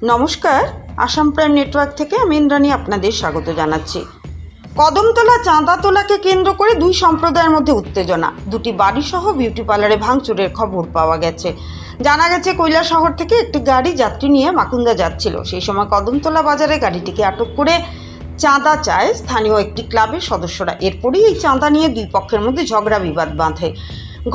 নমস্কার, Assam prime network থেকে আমি ইন্দ্রাণী আপনাদের স্বাগত জানাচ্ছি। কদমতলা চাঁদা তোলাকে কেন্দ্র করে দুই সম্প্রদায়ের মধ্যে উত্তেজনা। দুটি বাড়িসহ বিউটি পার্লারে ভাঙচুরের খবর পাওয়া গেছে। জানা গেছে কৈলাসহর থেকে একটি গাড়ি যাত্রী নিয়ে মাকুন্দা যাচ্ছিল। সেই সময় কদমতলা বাজারে গাড়িটিকে আটক করে চাঁদা চায় স্থানীয় একটি ক্লাবের সদস্যরা। এরপরই এই চাঁদা নিয়ে দুই পক্ষের মধ্যে ঝগড়া বিবাদ বাঁধে।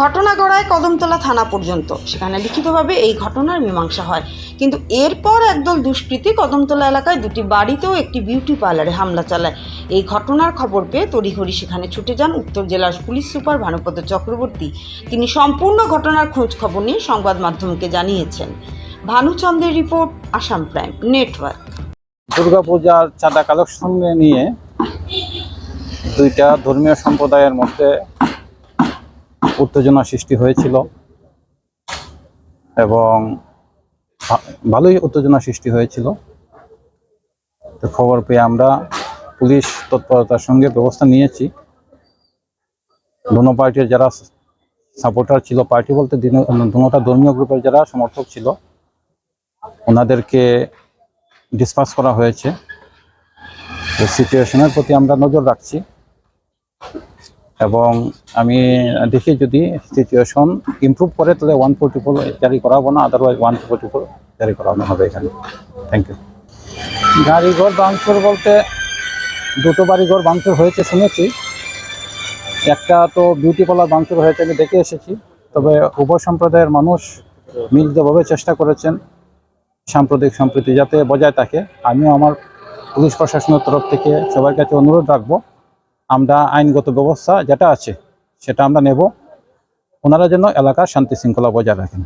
ঘটনা গড়ায় কদমতলা থানা পর্যন্ত। সেখানে লিখিতভাবে এই ঘটনার মীমাংসা হয়, কিন্তু এরপর একদল দুষ্কৃতী কদমতলা এলাকায় দুটি বাড়িতেও একটি বিউটি পার্লারে হামলা চালায়। এই ঘটনার খবর পেয়ে তড়িঘড়ি সেখানে ছুটে যান উত্তর জেলার পুলিশ সুপার ভানুপদ চক্রবর্তী। তিনি সম্পূর্ণ ঘটনার খোঁজ খবর নিয়ে সংবাদ মাধ্যমকে জানিয়েছেন। ভানুচন্দ্রের রিপোর্ট, আসাম প্রাইম নেটওয়ার্ক। দুর্গাপূজার চাঁদা কালেকশন নিয়ে দুইটা ধর্মীয় সম্প্রদায়ের মধ্যে উত্তেজনা সৃষ্টি হয়েছিল এবং ভালোই উত্তেজনা সৃষ্টি হয়েছিল। তো খবর পেয়ে আমরা পুলিশ তৎপরতার সঙ্গে ব্যবস্থা নিয়েছি। দোনো পার্টির যারা সাপোর্টার ছিল, পার্টি বলতে দোনোটা ধর্মীয় গ্রুপের যারা সমর্থক ছিল, ওনাদেরকে ডিসপাস করা হয়েছে। সিচুয়েশনের প্রতি আমরা নজর রাখছি এবং আমি দেখি যদি সিচুয়েশন ইমপ্রুভ করে তাহলে 144 জারি করাবো না, আদারওয়াইজ 144 জারি করানো হবে এখানে। Thank you. বাড়িঘর ভাঙচুর বলতে দুটো বাড়িঘর ভাঙচুর হয়েছে শুনেছি, একটা তো বিউটি পার্লার ভাঙচুর হয়েছে আমি দেখে এসেছি। তবে উভয় সম্প্রদায়ের মানুষ মিলিতভাবে চেষ্টা করেছেন সাম্প্রদায়িক সম্প্রীতি যাতে বজায় থাকে। আমিও আমার পুলিশ প্রশাসনের তরফ থেকে সবার কাছে অনুরোধ রাখবো, আমরা আইনগত ব্যবস্থা যেটা আছে সেটা আমরা নেব, ওনারা যেন এলাকার শান্তি শৃঙ্খলা বজায় রাখেন।